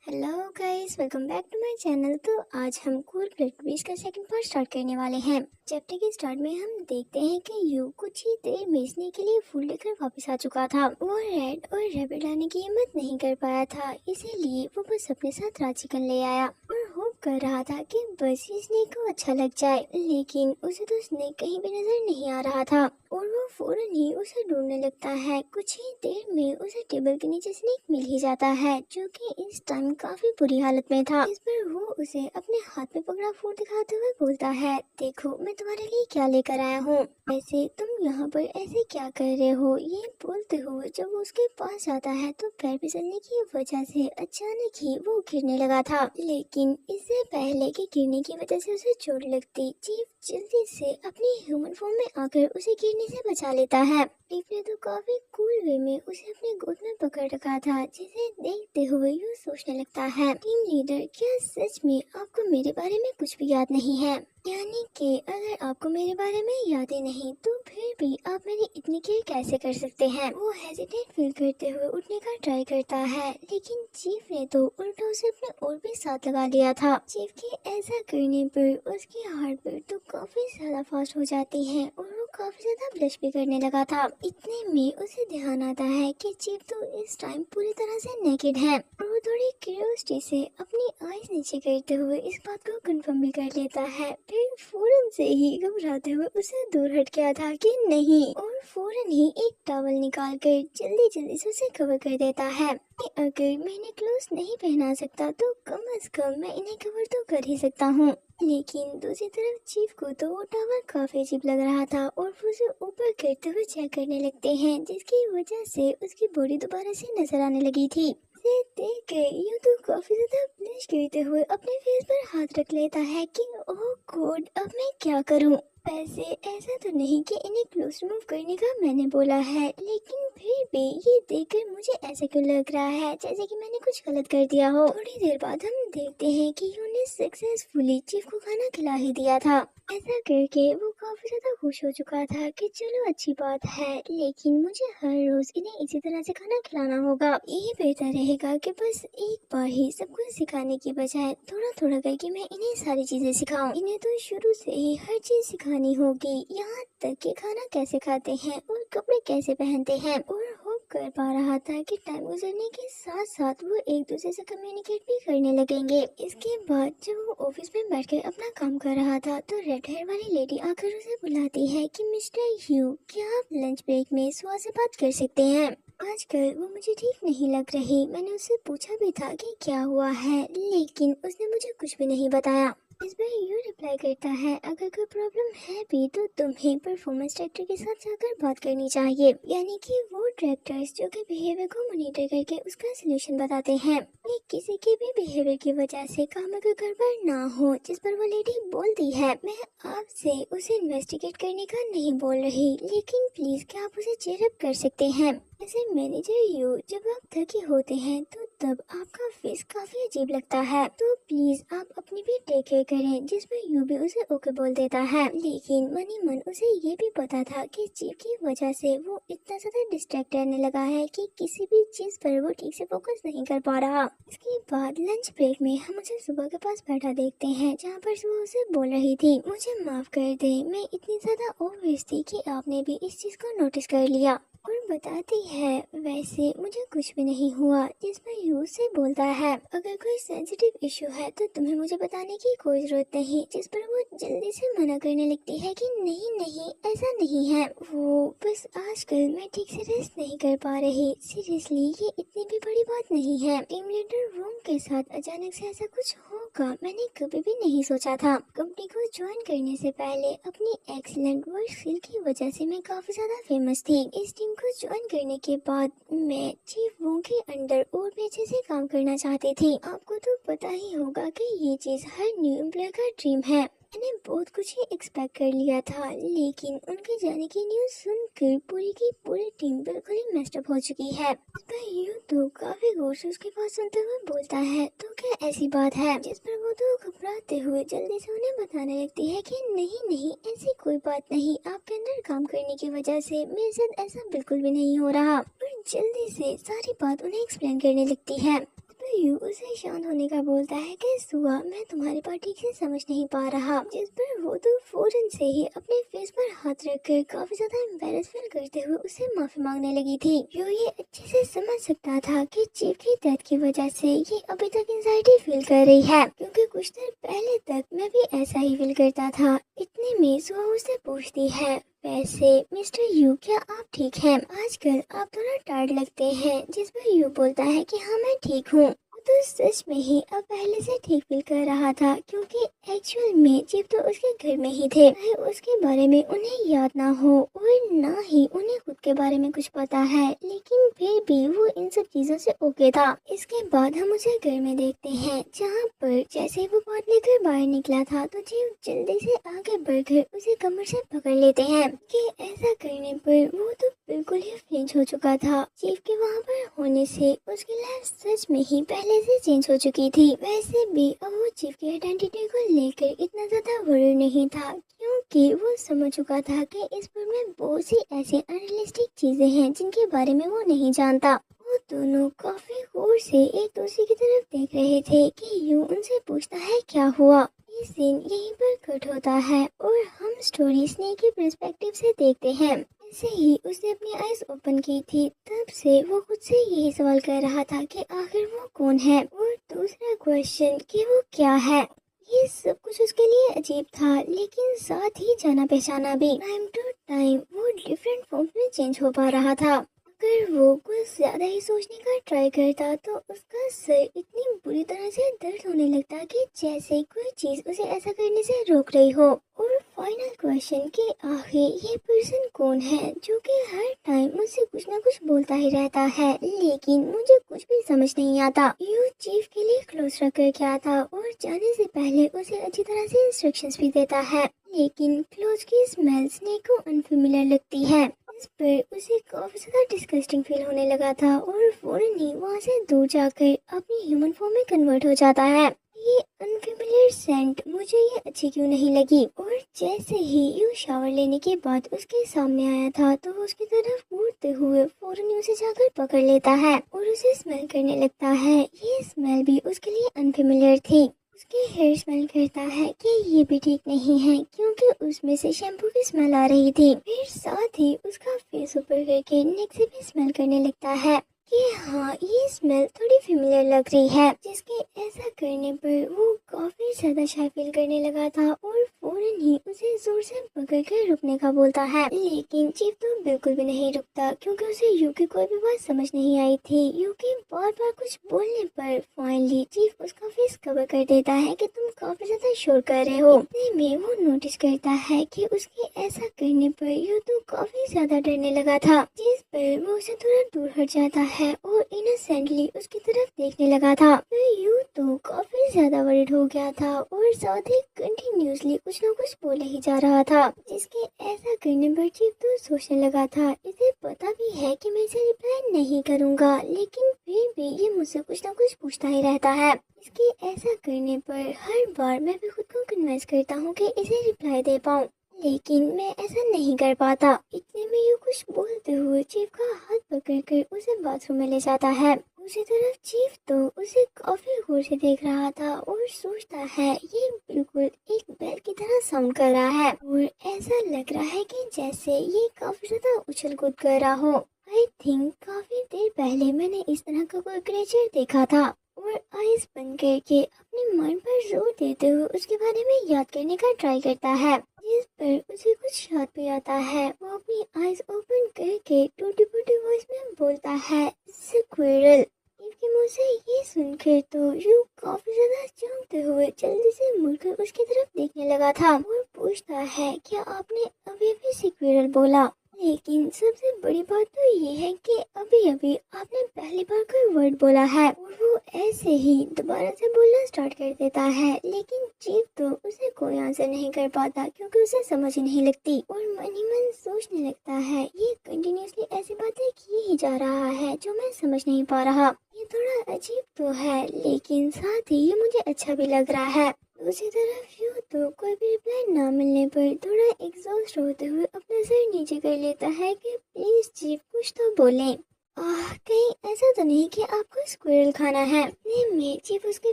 Hello guys, welcome back to my channel. तो आज हम कूल प्लेट बीच का सेकंड पार्ट स्टार्ट करने वाले हैं। चैप्टर के स्टार्ट में हम देखते हैं कि यू कुछ ही देर बेचने के लिए फूल लेकर वापस आ चुका था। वो रेड और रैबिट लाने की हिम्मत नहीं कर पाया था, इसीलिए वो बस अपने साथ रात चिकन ले आया और होप कर रहा था कि बस ये स्नेक को अच्छा लग जाए। लेकिन उसे तो स्नेक कहीं भी नजर नहीं आ रहा था और वो फौरन ही उसे ढूंढने लगता है। कुछ ही देर में उसे टेबल के नीचे स्नेक मिल ही जाता है, जो कि इस टाइम काफी बुरी हालत में था। इस पर वो उसे अपने हाथ में पकड़ा फूल दिखाते हुए बोलता है, देखो मैं तुम्हारे लिए क्या लेकर आया हूँ। ऐसे तुम यहाँ पर ऐसे क्या कर रहे हो। ये बोलते हुए जब वो उसके पास जाता है तो पैर फिसलने की वजह से अचानक ही वो गिरने लगा था। लेकिन इससे पहले कि गिरने की वजह से उसे चोट लगती, चीफ जल्दी से अपनी ह्यूमन फॉर्म में आकर उसे गिरने से बचा लेता है। चीफ ने तो काफी कूल वे में उसे अपने गोद में पकड़ रखा था, जिसे देखते हुए यू सोचने लगता है, टीम लीडर क्या सच में आपको मेरे बारे में कुछ भी याद नहीं है। यानी कि अगर आपको मेरे बारे में याद ही नहीं तो फिर भी आप मेरी इतनी केयर कैसे कर सकते हैं। वो हेजिटेट फील करते हुए उठने का ट्राई करता है, लेकिन चीफ ने तो उल्टा उसे अपने और भी साथ लगा लिया था। चीफ के ऐसा करने पर उसकी हार्ट बीट तो काफी ज्यादा फास्ट हो जाती है और वो काफी ज्यादा ब्लश भी करने लगा था। इतने में उसे ध्यान आता है कि चीफ तो इस टाइम पूरी तरह से नेकेड है और वो थोड़ी क्यूरियोसिटी से अपनी आईज नीचे करते हुए इस बात को कंफर्म भी कर लेता है। फिर फौरन से ही घबराते हुए उसे दूर हट गया था कि नहीं, और फौरन ही एक टॉवल निकाल कर जल्दी जल्दी से उसे कवर कर देता है कि अगर मैं इन्हें क्लोथ नहीं पहना सकता तो कम से कम मैं इन्हें कवर तो कर ही सकता हूँ। लेकिन दूसरी तरफ चीफ को तो वो टावर काफी अजीब लग रहा था और वो उसे ऊपर करते हुए चेक करने लगते हैं, जिसकी वजह से उसकी बॉडी दोबारा से नजर आने लगी थी। इसे देख कर यूं तो काफी ज्यादा ब्लश करते हुए अपने फेस पर हाथ रख लेता है कि ओह गॉड, अब मैं क्या करूं। वैसे ऐसा तो नहीं कि इन्हें क्लोज रिमूव करने का मैंने बोला है, लेकिन फिर भी ये देखकर मुझे ऐसा क्यों लग रहा है जैसे कि मैंने कुछ गलत कर दिया हो। थोड़ी देर बाद हम देखते हैं कि यूं ने सक्सेसफुली चीफ को खाना खिला ही दिया था। ऐसा करके वो काफी ज्यादा खुश हो चुका था कि चलो अच्छी बात है, लेकिन मुझे हर रोज इन्हें इसी तरह से खाना खिलाना होगा। यही बेहतर रहेगा कि बस एक बार ही सब कुछ सिखाने की बजाय थोड़ा थोड़ा करके मैं इन्हें सारी चीजें सिखाऊं। इन्हें तो शुरू से ही हर चीज सिखानी होगी, यहाँ तक कि खाना कैसे खाते हैं और कपड़े कैसे पहनते हैं। और होप कर पा रहा था कि टाइम गुजरने के साथ साथ वो एक दूसरे से कम्युनिकेट भी करने लगेंगे। इसके बाद जब वो ऑफिस में बैठकर अपना काम कर रहा था तो रेड हेयर वाली लेडी आकर उसे बुलाती है कि मिस्टर ह्यू, क्या आप लंच ब्रेक में सुआ से बात कर सकते हैं। आजकल वो मुझे ठीक नहीं लग रही। मैंने उससे पूछा भी था कि क्या हुआ है, लेकिन उसने मुझे कुछ भी नहीं बताया। इस पर यू रिप्लाई करता है, अगर कोई प्रॉब्लम है भी तो तुम्हें परफॉर्मेंस डायरेक्टर के साथ जाकर बात करनी चाहिए। यानी कि वो डायरेक्टर्स जो कि बिहेवियर को मॉनिटर करके उसका सोल्यूशन बताते हैं। ये किसी के भी बिहेवियर की वजह से काम में कोई गड़बड़ ना हो। जिस पर वो लेडी बोलती है, मैं आपसे उसे इन्वेस्टिगेट करने का नहीं बोल रही, लेकिन प्लीज क्या आप उसे चेयर अप कर सकते हैं। ऐसे मैनेजर यू, जब आप थके होते हैं तो तब आपका फेस काफी अजीब लगता है, तो प्लीज आप अपनी भी टेक केयर करें। जिसमें यू भी उसे ओके बोल देता है, लेकिन मनी मन उसे ये भी पता था कि चीफ की वजह से वो इतना ज्यादा डिस्ट्रैक्ट रहने लगा है कि किसी भी चीज पर वो ठीक से फोकस नहीं कर पा रहा। इसके बाद लंच ब्रेक में हम उसे सुबह के पास बैठा देखते हैं, जहाँ पर सुबह उसे बोल रही थी, मुझे माफ कर दे, मैं इतनी ज्यादा ओवरवेट थी कि आपने भी इस चीज को नोटिस कर लिया। और बताती है, वैसे मुझे कुछ भी नहीं हुआ। जिसमें यू से बोलता है, अगर कोई सेंसिटिव इशू है तो तुम्हें मुझे बताने की कोई जरूरत नहीं। जिस पर वो जल्दी से मना करने लगती है कि नहीं नहीं ऐसा नहीं है, वो बस आजकल मैं ठीक से रेस्ट नहीं कर पा रही। सीरियसली ये इतनी भी बड़ी बात नहीं है। टीम लीडर रूम के साथ अचानक से ऐसा कुछ होगा मैंने कभी भी नहीं सोचा था। कंपनी को ज्वाइन करने से पहले अपनी एक्सीलेंट वर्क स्किल की वजह से मैं काफी ज्यादा फेमस थी। इस टीम को ज्वाइन करने के बाद मैं चीफ वोंग के अंडर और भी अच्छे से काम करना चाहती थी। आपको तो पता ही होगा कि ये चीज हर न्यू एम्प्लॉय का ड्रीम है। मैंने बहुत कुछ ही एक्सपेक्ट कर लिया था, लेकिन उनके जाने की न्यूज सुनकर पूरी की पूरी टीम बिल्कुल ही मेस्ड अप हो चुकी है। इस पर यूं तो काफी गौर से उसके पास सुनते हुए बोलता है, तो क्या ऐसी बात है। जिस पर वो तो घबराते हुए जल्दी से उन्हें बताने लगती है कि नहीं नहीं ऐसी कोई बात नहीं, आपके अंदर काम करने की वजह से मेरे साथ ऐसा बिल्कुल भी नहीं हो रहा। और जल्दी से सारी बात उन्हें एक्सप्लेन करने लगती है। पर यू उसे शांत होने का बोलता है कि सुआ मैं तुम्हारी बात ठीक से समझ नहीं पा रहा, जिस पर वो तो फौरन से ही अपने फेस पर हाथ रखकर काफी ज्यादा एम्बैरेस फील करते हुए उसे माफी मांगने लगी थी। यू ये अच्छे से समझ सकता था कि चीफ की डेथ की वजह से ये अभी तक एंजाइटी फील कर रही है, क्योंकि कुछ देर पहले तक मैं भी ऐसा ही फील करता था। इतने में सुआ उससे पूछती है, वैसे मिस्टर यू क्या आप ठीक हैं? आजकल आप थोड़ा टायर्ड लगते हैं, जिस पर यू बोलता है कि हाँ मैं ठीक हूँ। तो सच में ही अब पहले से ठीक फील कर रहा था, क्योंकि एक्चुअल में चीफ तो उसके घर में ही थे। चाहे उसके बारे में उन्हें याद ना हो और ना ही उन्हें खुद के बारे में कुछ पता है, लेकिन फिर भी वो इन सब चीजों से ओके था। इसके बाद हम उसे घर में देखते हैं, जहाँ पर जैसे वो बात लेकर बाहर निकला था तो चीफ जल्दी से आगे बढ़कर उसे कमर से पकड़ लेते हैं कि ऐसा करने पर वो तो बिल्कुल ही फ्लिंच हो चुका था। चीफ के वहाँ पर होने से उसकी लाइफ सच में ही पहले से चेंज हो चुकी थी। वैसे भी अब वो चीफ की आइडेंटिटी को लेकर इतना ज्यादा वरी नहीं था, क्योंकि वो समझ चुका था कि इस वर्ल्ड में बहुत सी ऐसी अनरियलिस्टिक चीजें हैं जिनके बारे में वो नहीं जानता। वो दोनों काफी गौर से एक दूसरे की तरफ देख रहे थे कि यूं उनसे पूछता है क्या हुआ। ये सीन यहीं पर कट होता है और हम स्टोरी स्नेक के पर्सपेक्टिव से देखते हैं। ऐसे ही उसने अपनी आईज ओपन की थी, तब से वो खुद से यही सवाल कर रहा था कि आखिर वो कौन है, और दूसरा क्वेश्चन कि वो क्या है। ये सब कुछ उसके लिए अजीब था, लेकिन साथ ही जाना पहचाना भी। टाइम टू टाइम वो डिफरेंट फॉर्म में चेंज हो पा रहा था। अगर वो कुछ ज्यादा ही सोचने का ट्राई करता तो उसका सर इतनी बुरी तरह से दर्द होने लगता कि जैसे कोई चीज उसे ऐसा करने से रोक रही हो। और फाइनल क्वेश्चन कि आखिर ये पर्सन कौन है जो कि हर टाइम मुझसे कुछ ना कुछ बोलता ही रहता है, लेकिन मुझे कुछ भी समझ नहीं आता। यू चीफ के लिए क्लोज रखकर क्या था और जाने से पहले उसे अच्छी तरह से इंस्ट्रक्शंस भी देता है, लेकिन क्लोज की स्मेल स्नेक को अनफेमिलियर लगती है। इस पर उसे काफी ज्यादा डिस्गस्टिंग फील होने लगा था और फौरन ही वहाँ से दूर जाकर अपनी ह्यूमन फॉर्म में कन्वर्ट हो जाता है। ये अनफेमिलियर सेंट मुझे ये अच्छी क्यों नहीं लगी। और जैसे ही यू शावर लेने के बाद उसके सामने आया था तो वो उसकी तरफ मुड़ते हुए फौरन ही उसे जाकर पकड़ लेता है और उसे स्मेल करने लगता है। ये स्मेल भी उसके लिए अनफेमिलियर थी। उसके हेयर स्मेल करता है कि ये भी ठीक नहीं है, क्योंकि उसमें से शैम्पू की स्मेल आ रही थी। फिर साथ ही उसका फेस ऊपर करके नेक से भी स्मेल करने लगता है कि हाँ ये स्मेल थोड़ी फेमिलियर लग रही है, जिसके ऐसा करने पर वो काफी ज्यादा शाय फील करने लगा था और फौरन ही उसे जोर से पकड़ कर रुकने का बोलता है। लेकिन चीफ तो बिल्कुल भी नहीं रुकता, क्योंकि उसे यू की कोई भी बात समझ नहीं आई थी। यू के बार बार कुछ बोलने पर फाइनली चीफ उसका फेस कवर कर देता है कि तुम काफी ज्यादा शोर कर रहे हो। इतने में वो नोटिस करता है कि उसके ऐसा करने पर यू तो काफी ज्यादा डरने लगा था, जिस पर वो उसे थोड़ा दूर हट जाता है और इनोसेंटली उसकी तरफ देखने लगा था। फिर यू तो काफी ज्यादा वरीड हो गया था और साथ ही कंटिन्यूसली कुछ ना कुछ बोले ही जा रहा था, जिसके ऐसा करने पर चीफ तो सोचने लगा था इसे पता भी है कि मैं इसे रिप्लाई नहीं करूंगा, लेकिन फिर भी ये मुझसे कुछ ना कुछ पूछता ही रहता है। इसके ऐसा करने पर हर बार मैं भी खुद को कन्विंस करता हूँ कि इसे रिप्लाई दे पाऊँ, लेकिन मैं ऐसा नहीं कर पाता। इतने में यू कुछ बोलते हुए चीफ का हाथ पकड़कर उसे बाथरूम में ले जाता है। दूसरी तरफ चीफ तो उसे काफी गौर से देख रहा था और सोचता है ये बिल्कुल एक बैल की तरह साउंड कर रहा है और ऐसा लग रहा है कि जैसे ये काफी ज्यादा उछल कूद कर रहा हो। आई थिंक काफी देर पहले मैंने इस तरह का कोई क्रिएचर देखा था और आइस बंद करके अपने माइंड पर जोर देते हुए उसके बारे में याद करने का ट्राई करता है, जिस पर उसे कुछ याद भी आता है। वो अपनी आइज ओपन करके टूटी फूटी वॉइस में बोलता है स्क्विरल। इसके मुंह से ये सुनकर तो यू काफी ज्यादा चौंकते हुए जल्दी से मुड़कर उसकी तरफ देखने लगा था और पूछता है क्या आपने अभी भी स्क्विरल बोला। लेकिन सबसे बड़ी बात तो ये है कि अभी अभी आपने पहली बार कोई वर्ड बोला है और वो ऐसे ही दोबारा से बोलना स्टार्ट कर देता है, लेकिन चीफ तो उसे कोई आंसर नहीं कर पाता क्योंकि उसे समझ ही नहीं लगती और मन ही मन सोचने लगता है ये कंटिन्यूसली ऐसी बातें किए ही जा रहा है जो मैं समझ नहीं पा रहा। ये थोड़ा अजीब तो है, लेकिन साथ ही ये मुझे अच्छा भी लग रहा है। दूसरी तरफ यू तो कोई भी रिप्लाई ना मिलने पर थोड़ा एग्जॉस्ट होते हुए अपना सर नीचे कर लेता है कि प्लीज चीफ कुछ तो बोलें। कहीं ऐसा तो नहीं कि आपको स्क्विरल खाना है। इतने में चीफ उसके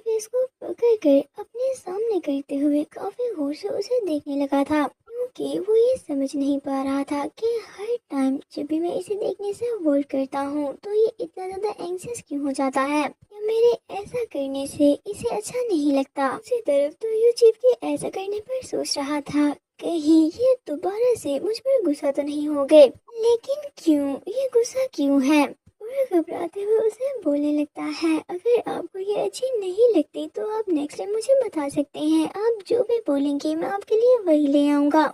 फेस को पकड़ कर अपने सामने करते हुए काफी गौर से उसे देखने लगा था, क्योंकि वो ये समझ नहीं पा रहा था कि हर टाइम जब भी मैं इसे देखने से अवॉइड करता हूँ तो ये इतना ज्यादा एंग्जियस क्यों हो जाता है, या मेरे ऐसा करने से इसे अच्छा नहीं लगता। दूसरी तरफ तो यू चीफ के ऐसा करने पर सोच रहा था कहीं ये दोबारा से मुझ पर गुस्सा तो नहीं हो गए, लेकिन क्यों, ये गुस्सा क्यों है। और घबराते हुए उसे बोलने लगता है, अगर आपको ये अच्छी नहीं लगती तो आप नेक्स्ट टाइम मुझे बता सकते हैं, आप जो भी बोलेंगे मैं आपके लिए वही ले आऊंगा।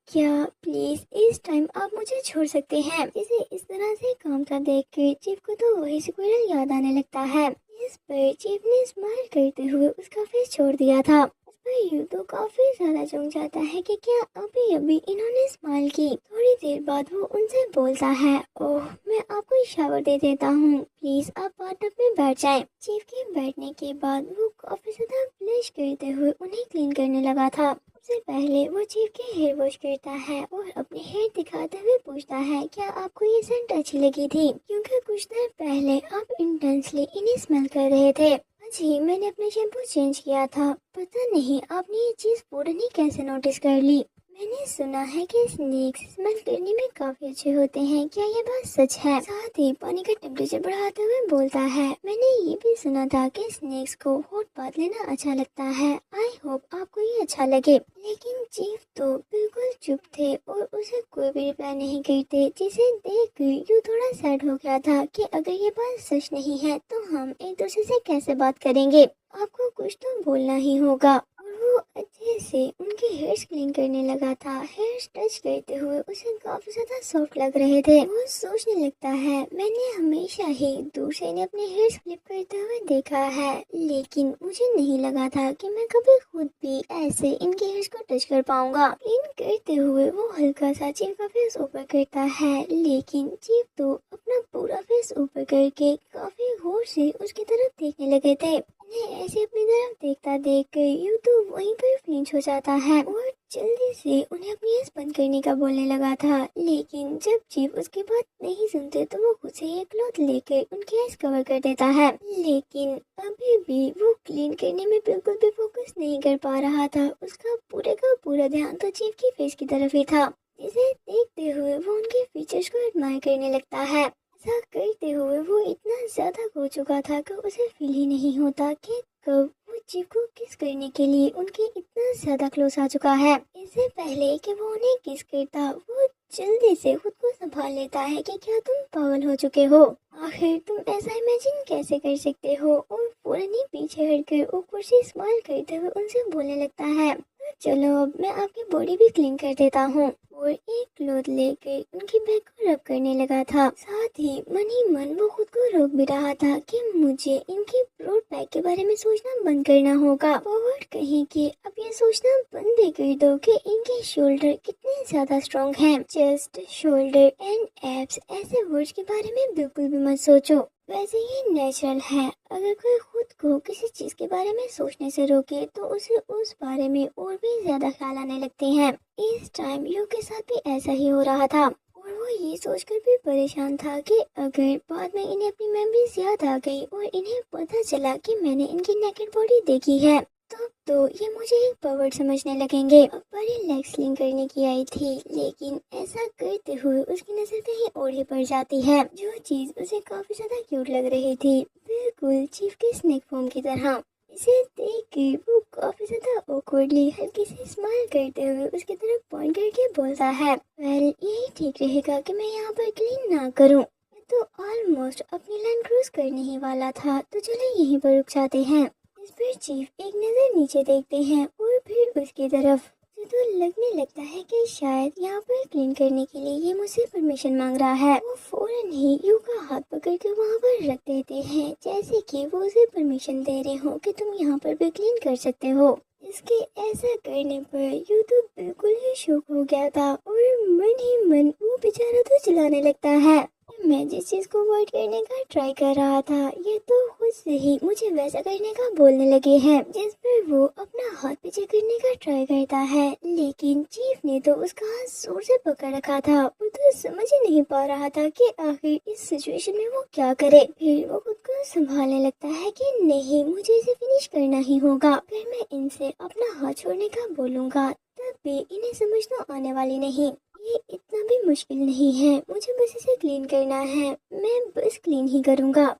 क्या प्लीज इस टाइम आप मुझे छोड़ सकते हैं। इसे इस तरह से कामता देख कर चीफ को तो वही स्क्विरल याद आने लगता है। इस पर चीफ ने स्माइल करते हुए उसका फेस छोड़ दिया था। पर यू तो काफी ज्यादा चौंक जाता है कि क्या अभी अभी इन्होंने स्माइल की। थोड़ी देर बाद वो उनसे बोलता है, ओह मैं आपको शावर दे देता हूँ, प्लीज आप बाथटब में बैठ जाएं। चीफ के बैठने के बाद वो काफी ज्यादा ब्लश करते हुए उन्हें क्लीन करने लगा था। सबसे पहले वो चीफ के हेयर वॉश करता है और अपने हेयर दिखाते हुए पूछता है, क्या आपको ये सेंट अच्छी लगी थी, क्योंकि कुछ देर पहले आप इंटेंसली इन्हें स्मेल कर रहे थे। जी मैंने अपना शैम्पू चेंज किया था, पता नहीं आपने ये चीज फौरन ही कैसे नोटिस कर ली। मैंने सुना है कि स्नेक्स स्मेल करने में काफी अच्छे होते हैं, क्या ये बात सच है। साथ ही पानी का टेम्परेचर बढ़ाते हुए बोलता है, मैंने ये भी सुना था कि स्नेक्स को हॉट बाथ लेना अच्छा लगता है, आई होप आपको ये अच्छा लगे। लेकिन चीफ तो बिल्कुल चुप थे और उसे कोई भी रिप्लाई नहीं करते, जिसे देख कर यू थोड़ा सैड हो गया था कि अगर ये बात सच नहीं है तो हम एक दूसरे से कैसे बात करेंगे, आपको कुछ तो बोलना ही होगा। और वो अच्छे से उनके हेयर्स क्लीन करने लगा था। हेयर्स टच करते हुए उसे काफी ज्यादा सॉफ्ट लग रहे थे। वो सोचने लगता है, मैंने हमेशा ही दूर से इन्हें अपने हेयर्स फ्लिप करते हुए देखा है, लेकिन मुझे नहीं लगा था कि मैं कभी खुद भी ऐसे इनके हेयर्स को टच कर पाऊंगा। क्लीन करते हुए वो हल्का सा चीफ का फेस ऊपर करता है, लेकिन चीफ तो अपना पूरा फेस ऊपर करके काफी गौर से उसकी तरफ देखने लगे थे। इन्हें ऐसे अपनी तरफ देखता देख कर यू तो वहीं पर फ्लिंच हो जाता है और जल्दी से उन्हें अपनी आँख बंद करने का बोलने लगा था, लेकिन जब चीफ उसकी बात नहीं सुनते तो वो खुद से एक क्लॉथ लेकर उनकी आँख कवर कर देता है। लेकिन अभी भी वो क्लीन करने में बिल्कुल भी फोकस नहीं कर पा रहा था। उसका पूरे का पूरा ध्यान तो चीफ की फेस की तरफ ही था, जिसे देखते हुए वो उनके फीचर्स को एडमायर करने लगता है। ऐसा करते हुए वो इतना ज्यादा खो चुका था कि उसे फील ही नहीं होता कि कब वो चीफ को किस करने के लिए उनके इतना ज्यादा क्लोज आ चुका है। इससे पहले कि वो उन्हें किस करता, वो जल्दी से खुद को संभाल लेता है कि क्या तुम पागल हो चुके हो, आखिर तुम ऐसा इमेजिन कैसे कर सकते हो। और फौरन ही पीछे हटकर ऊपर से स्माइल करते हुए उनसे बोलने लगता है, चलो अब मैं आपकी बॉडी भी क्लीन कर देता हूँ। और एक क्लॉथ लेकर उनकी बैक को रब करने लगा था। साथ ही मन ही मन वो खुद को रोक भी रहा था कि मुझे इनकी ब्रॉड बैक के बारे में सोचना बंद करना होगा। फॉरवर्ड कहीं कि अब ये सोचना बंद भी कर दो कि इनके शोल्डर कितने ज्यादा स्ट्रॉन्ग हैं। चेस्ट, शोल्डर एंड एब्स ऐसे वर्ड्स के बारे में बिल्कुल भी मत सोचो। वैसे ये नेचुरल है, अगर कोई खुद को किसी चीज के बारे में सोचने से रोके तो उसे उस बारे में और भी ज्यादा ख्याल आने लगते हैं। इस टाइम यू के साथ भी ऐसा ही हो रहा था और वो ये सोचकर भी परेशान था कि अगर बाद में इन्हें अपनी मेमोरीज याद आ गई और इन्हें पता चला कि मैंने इनकी नेकेड बॉडी देखी है, तब तो ये मुझे एक पर्वर्ट समझने लगेंगे। बड़ी लेग स्लिंग करने की आई थी, लेकिन ऐसा करते हुए उसकी नजर कहीं और ही पड़ जाती है। जो चीज उसे काफी ज्यादा क्यूट लग रही थी, बिल्कुल चीफ के स्नेक फॉर्म की तरह। इसे देख के वो काफी ज्यादा ऑकवर्डली हल्की सी स्माइल करते हुए उसकी तरफ पॉइंट करके बोलता है, वेल यही ठीक रहेगा कि मैं यहाँ पर क्लीन ना करूँ। तो ऑलमोस्ट अपनी लाइन क्रॉस करने ही वाला था, तो चलो यहीं पर रुक जाते हैं। इस पर चीफ एक नजर नीचे देखते हैं और फिर उसकी तरफ तो लगने लगता है कि शायद यहाँ पर क्लीन करने के लिए ये मुझसे परमिशन मांग रहा है। वो फौरन ही यू का हाथ पकड़ कर वहाँ पर रख देते हैं, जैसे कि वो उसे परमिशन दे रहे हो कि तुम यहाँ पर भी क्लीन कर सकते हो। इसके ऐसा करने पर यू तो बिल्कुल ही शॉक हो गया था और मन ही मन वो बेचारा तो चिल्लाने लगता है, मैं जिस चीज को अवॉइड करने का ट्राई कर रहा था ये तो खुद से ही मुझे वैसा करने का बोलने लगे हैं। जिस पर वो अपना हाथ पीछे करने का ट्राई करता है, लेकिन चीफ ने तो उसका हाथ जोर से पकड़ रखा था। वो तो समझ ही नहीं पा रहा था कि आखिर इस सिचुएशन में वो क्या करे। फिर वो खुद को संभालने लगता है कि नहीं, मुझे इसे फिनिश करना ही होगा। अगर मैं इनसे अपना हाथ छोड़ने का बोलूंगा तब भी इन्हें समझ तो आने वाली नहीं। ये इतना भी मुश्किल नहीं है, मुझे बस इसे क्लीन करना है, मैं बस क्लीन ही करूंगा।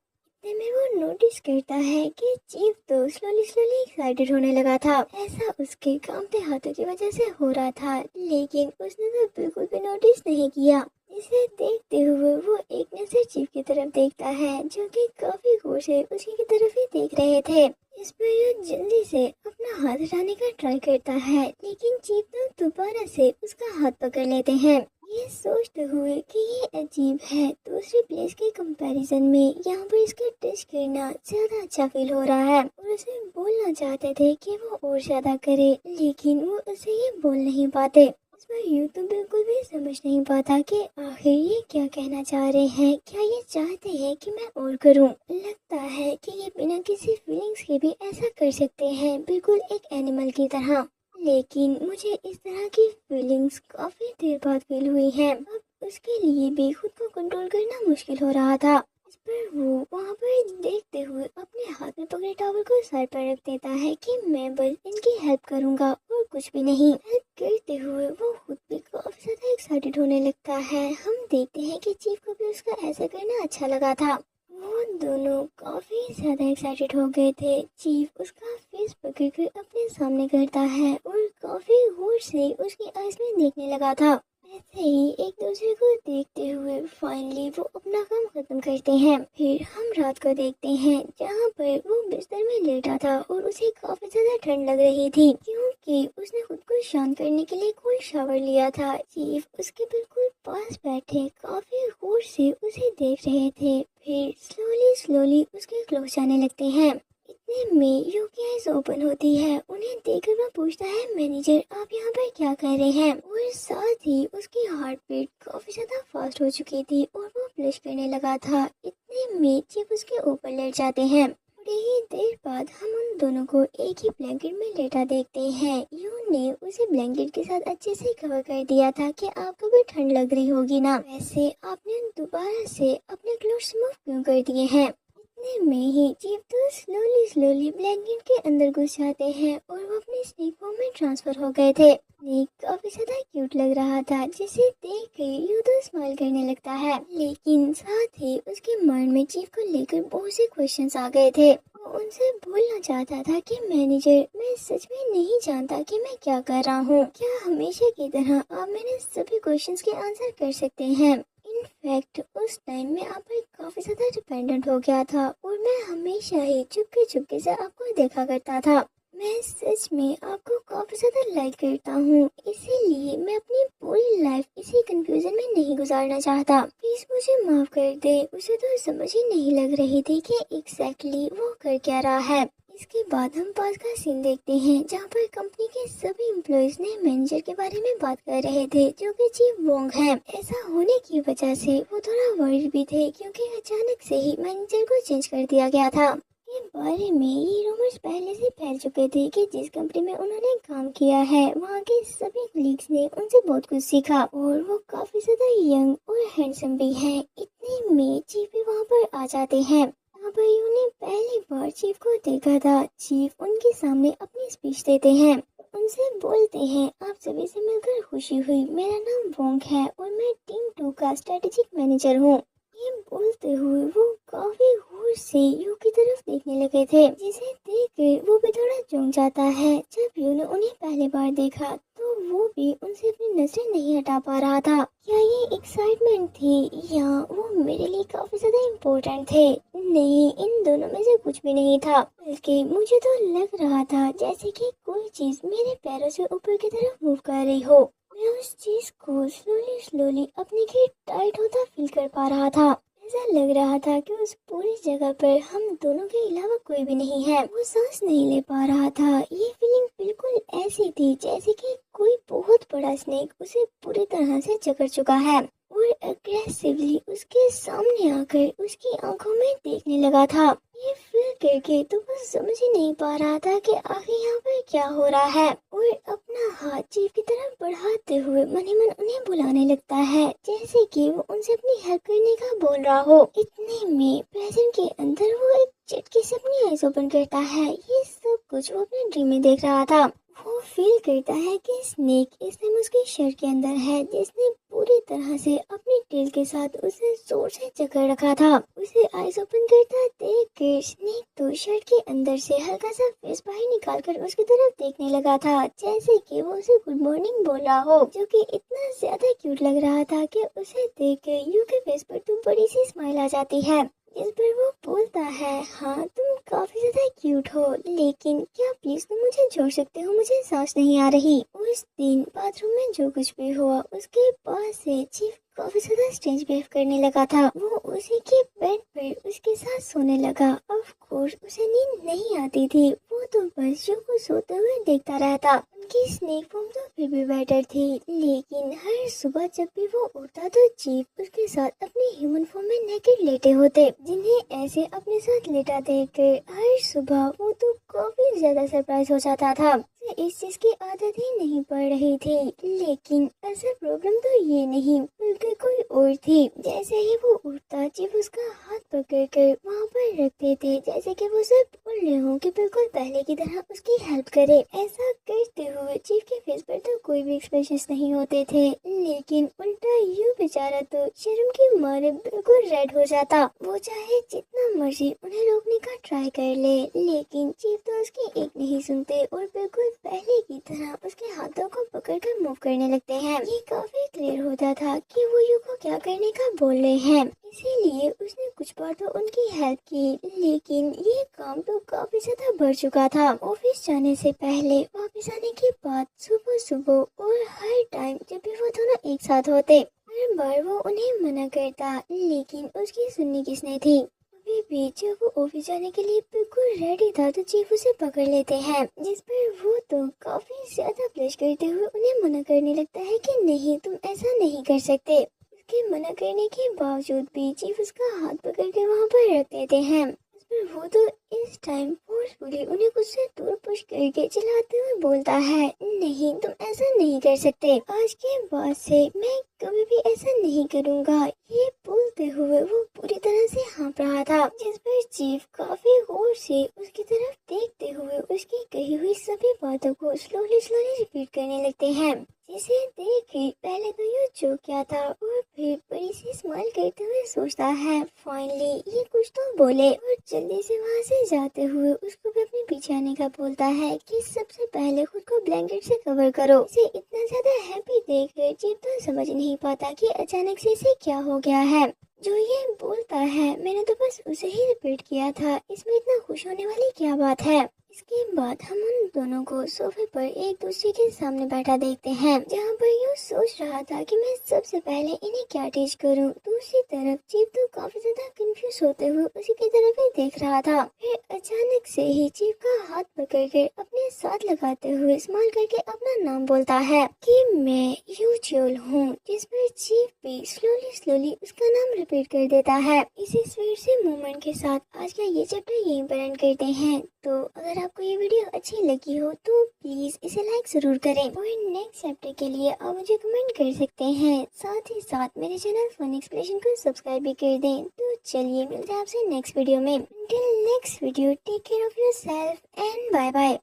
इतने में वो नोटिस करता है कि चीफ तो स्लोली स्लोली एक्साइटेड होने लगा था। ऐसा उसके कांपते हाथों की वजह से हो रहा था, लेकिन उसने तो बिल्कुल भी नोटिस नहीं किया। इसे देखते हुए वो एक नजर चीफ की तरफ देखता है, जो कि काफी गौर से उसी की तरफ ही देख रहे थे। इस पर वो जल्दी से अपना हाथ हटाने का ट्राई करता है, लेकिन चीफ तो दोबारा से उसका हाथ पकड़ लेते हैं। ये सोचते हुए कि ये अजीब है, दूसरी प्लेस के कंपैरिजन में यहाँ पर इसका टच करना ज्यादा अच्छा फील हो रहा है। और उसे बोलना चाहते थे कि वो और ज्यादा करे, लेकिन वो उसे ये बोल नहीं पाते। इस पर यूं तो बिल्कुल भी समझ नहीं पाता कि आखिर ये क्या कहना चाह रहे हैं। क्या ये चाहते हैं कि मैं और करूं? लगता है कि ये बिना किसी फीलिंग्स के भी ऐसा कर सकते हैं, बिल्कुल एक एनिमल की तरह। लेकिन मुझे इस तरह की फीलिंग्स काफी देर बाद फील हुई हैं। अब उसके लिए भी खुद को कंट्रोल करना मुश्किल हो रहा था। इस पर वो वहाँ पर देखते हुए अपने हाथ में पकड़े टॉवल को सर पर रख देता है कि मैं बस इनकी हेल्प करूंगा और कुछ भी नहीं। हेल्प करते हुए वो खुद भी काफी ज्यादा एक्साइटेड होने लगता है। हम देखते हैं कि चीफ को भी उसका ऐसा करना अच्छा लगा था। वो दोनों काफी ज्यादा एक्साइटेड हो गए थे। चीफ उसका फेस पकड़कर अपने सामने करता है और काफी गौर से उसकी आईज में देखने लगा था। ऐसे ही एक दूसरे को देखते हुए फाइनली वो अपना काम खत्म करते हैं। फिर हम रात को देखते हैं, जहाँ पर वो बिस्तर में लेटा था और उसे काफी ज्यादा ठंड लग रही थी, क्योंकि उसने खुद को शांत करने के लिए कोई शावर लिया था। चीफ उसके बिल्कुल पास बैठे काफी गौर से उसे देख रहे थे। फिर स्लोली स्लोली उसके क्लोज आने लगते हैं। इतने में यू की आईज ओपन होती है। उन्हें देखकर वह पूछता है, मैनेजर आप यहाँ पर क्या कर रहे हैं? और साथ ही उसकी हार्ट बीट काफी ज्यादा फास्ट हो चुकी थी और वो ब्लश करने लगा था। इतने में चीफ उसके ऊपर लेट जाते हैं। थोड़ी ही देर बाद हम उन दोनों को एक ही ब्लैंकेट में लेटा देखते हैं। यू ने उसे ब्लैंकेट के साथ अच्छे से कवर कर दिया था कि आपको भी ठंड लग रही होगी ना, वैसे आपने दोबारा से अपने क्लोथ्स रिमूव क्यों कर दिए हैं? इतने में ही चीफ तो स्लोली स्लोली ब्लैंकेट के अंदर घुस जाते हैं और वो अपने स्नेक फॉर्म में ट्रांसफर हो गए थे। स्नेक काफी ज्यादा क्यूट लग रहा था, जिसे देख कर यू तो स्माइल करने लगता है, लेकिन साथ ही उसके माइंड में चीफ को लेकर बहुत से क्वेश्चंस आ गए थे। वो उनसे बोलना चाहता था कि मैनेजर मैं सच में नहीं जानता कि मैं क्या कर रहा हूँ, क्या हमेशा की तरह आप मेरे सभी क्वेश्चंस के आंसर कर सकते हैं? इनफैक्ट उस टाइम में आप पर काफी ज्यादा डिपेंडेंट हो गया था और मैं हमेशा ही चुपके चुपके से आपको देखा करता था। मैं सच में आपको काफी ज्यादा लाइक करता हूँ, इसीलिए मैं अपनी पूरी लाइफ इसी कंफ्यूजन में नहीं गुजारना चाहता। प्लीज मुझे माफ कर दे। उसे तो समझ ही नहीं लग रही थी कि एग्जैक्टली वो कर क्या रहा है। इसके बाद हम पास का सीन देखते हैं, जहाँ पर कंपनी के सभी एम्प्लॉयज ने मैनेजर के बारे में बात कर रहे थे, जो कि चीफ वोंग है। ऐसा होने की वजह से वो थोड़ा वरीड भी थे, क्योंकि अचानक से ही मैनेजर को चेंज कर दिया गया था। के बारे में ये रूमर्स पहले से फैल चुके थे कि जिस कंपनी में उन्होंने काम किया है, वहाँ के सभी कलीग्स ने उनसे बहुत कुछ सीखा और वो काफी ज्यादा यंग और हैंडसम भी हैं। इतने में चीफ भी वहाँ पर आ जाते हैं। यहाँ पर उन्होंने पहली बार चीफ को देखा था। चीफ उनके सामने अपनी स्पीच देते हैं, उनसे बोलते हैं, आप सभी से मिलकर खुशी हुई, मेरा नाम वोंग है और मैं टीम 2 का स्ट्रेटेजिक मैनेजर हूँ। ये बोलते हुए वो काफी गौर से यू की तरफ देखने लगे थे, जिसे देखकर वो भी थोड़ा चौंक जाता है। जब यू ने उन्हें पहली बार देखा तो वो भी उनसे अपनी नजरें नहीं हटा पा रहा था। क्या ये एक्साइटमेंट थी या वो मेरे लिए काफी ज्यादा इम्पोर्टेंट थे? नहीं, इन दोनों में से कुछ भी नहीं था, बल्कि मुझे तो लग रहा था जैसे कि कोई चीज मेरे पैरों से ऊपर की तरफ मूव कर रही हो। मैं उस चीज को स्लोली स्लोली अपने के टाइट होता फील कर पा रहा था। ऐसा लग रहा था कि उस पूरी जगह पर हम दोनों के अलावा कोई भी नहीं है। वो सांस नहीं ले पा रहा था। ये फीलिंग बिल्कुल ऐसी थी जैसे कि कोई बहुत बड़ा स्नेक उसे पूरी तरह से जकड़ चुका है और और अग्रेसिवली उसके सामने आकर उसकी आंखों में देखने लगा था। ये फील करके तो वो समझ ही नहीं पा रहा था कि आखिर यहाँ पर क्या हो रहा है, और अपना हाथ चीफ की तरफ बढ़ाते हुए मन ही मन उन्हें बुलाने लगता है, जैसे कि वो उनसे अपनी हेल्प करने का बोल रहा हो। इतने में प्रेजेंट के अंदर वो एक झटके से अपनी आईज ओपन करता है। ये सब कुछ वो अपने ड्रीम में देख रहा था। वो फील करता है कि स्नेक इस टाइम उसके शर्ट के अंदर है, जिसने पूरी तरह से अपनी टेल के साथ उसे जोर से जकड़ रखा था। उसे आईज ओपन करता देख कर स्नेक तो शर्ट के अंदर से हल्का सा फेस बाहर निकालकर उसकी तरफ देखने लगा था, जैसे कि वो उसे गुड मॉर्निंग बोल रहा हो, जो कि इतना ज्यादा क्यूट लग रहा था कि उसे देख कर यू के फेस पर तो बड़ी सी स्माइल आ जाती है। इस पर वो बोलता है, हाँ तुम काफी ज्यादा क्यूट हो, लेकिन क्या प्लीज तुम मुझे छोड़ सकते हो, मुझे सांस नहीं आ रही। उस दिन बाथरूम में जो कुछ भी हुआ उसके बाद से चीफ काफी ज्यादा स्ट्रेंज बिहेव करने लगा था। वो उसी के बेड पर उसके साथ सोने लगा। ऑफ कोर्स उसे नींद नहीं आती थी, वो तो बस जो को सोते हुए देखता रहता। उनकी स्नेक फॉर्म तो फिर भी बेटर थी, लेकिन हर सुबह जब भी वो उठता तो चीफ उसके साथ अपनी ह्यूमन फॉर्म में नेकेड लेटे होते, जिन्हें ऐसे अपने साथ लेटा देखकर हर सुबह वो तो काफी ज्यादा सरप्राइज हो जाता था। उसे इस चीज की आदत ही नहीं पड़ रही थी, लेकिन असल प्रॉब्लम तो ये नहीं बल्कि कोई और थी। जैसे ही वो उठता चीफ उसका हाथ पकड़ कर वहाँ पर रखते थे, जैसे कि वो सब बोल रहे हो कि बिल्कुल पहले की तरह उसकी हेल्प करे। ऐसा करते हुए चीफ के फेस पर तो कोई भी एक्सप्रेशन नहीं होते थे, लेकिन उल्टा यू बेचारा तो शर्म के मारे बिल्कुल रेड हो जाता। वो चाहे जितना मर्जी उन्हें रोकने का ट्राई कर ले, लेकिन चीफ तो उसकी एक नहीं सुनते और बिल्कुल पहले की तरह उसके हाथों को पकड़कर मूव करने लगते हैं। ये काफी क्लियर होता था कि वो यू को क्या करने का बोल रहे हैं, इसीलिए उसने कुछ बार तो उनकी हेल्प की, लेकिन ये काम तो काफी ज्यादा बढ़ चुका था। ऑफिस जाने से पहले, वापस आने के बाद, सुबह सुबह और हर टाइम जब भी वो दोनों एक साथ होते, हर बार वो उन्हें मना करता, लेकिन उसकी सुननी किसने थी। अभी भी जब वो ऑफिस जाने के लिए बिल्कुल रेडी था तो चीफ उसे पकड़ लेते हैं, जिस पर वो तो काफी ज्यादा ब्लश करते हुए उन्हें मना करने लगता है कि नहीं तुम ऐसा नहीं कर सकते। उसके मना करने के बावजूद भी चीफ उसका हाथ पकड़ के वहाँ पर रख देते हैं। इस पर वो तो इस टाइम फोर्सफुली उन्हें कुछ से दूर पुश करके चिल्लाते हुए बोलता है, नहीं तुम ऐसा नहीं कर सकते, आज के बाद से मैं कभी भी ऐसा नहीं करूँगा। ये बोलते हुए वो पूरी तरह से हाँफ रहा था, जिस पर चीफ काफी गौर से उसकी तरफ देखते हुए उसकी कही हुई सभी बातों को स्लोली स्लोली रिपीट करने लगते हैं, जिसे देख के पहले तो ये चौंक गया था और फिर बड़ी सी स्माइल करते हुए सोचता है फाइनली ये कुछ तो बोले, और जल्दी से वहाँ से जाते हुए उसको भी अपने पीछे आने का बोलता है कि सबसे पहले खुद को ब्लैंकेट से कवर करो। इसे इतना ज्यादा हैप्पी देख कर चीफ तो समझ नहीं पाता कि अचानक से इसे क्या हो गया है। जो ये बोलता है मैंने तो बस उसे ही रिपीट किया था, इसमें इतना खुश होने वाली क्या बात है। इसके बाद हम उन दोनों को सोफे पर एक दूसरे के सामने बैठा देखते हैं, जहाँ पर यूँ सोच रहा था कि मैं सबसे पहले इन्हें क्या टीच करूँ। दूसरी तरफ चीफ तो काफी ज्यादा कंफ्यूज होते हुए उसी की तरफ ही देख रहा था। फिर अचानक से ही चीफ का हाथ पकड़कर अपने साथ लगाते हुए स्माइल करके अपना नाम बोलता है कि मैं यूजुअल हूँ, जिस पर चीफ भी स्लोली स्लोली उसका नाम रिपीट कर देता है। इसी स्वीट से मूवमेंट के साथ आज का ये चैप्टर यहीं पर एंड करते हैं। तो अगर आपको ये वीडियो अच्छी लगी हो तो प्लीज इसे लाइक जरूर करें, और नेक्स्ट चैप्टर के लिए आप मुझे कमेंट कर सकते हैं। साथ ही साथ मेरे चैनल फन एक्सप्रेशन को सब्सक्राइब भी कर दें। तो चलिए मिलते हैं आपसे नेक्स्ट वीडियो में। Till next video, take care of yourself and bye bye.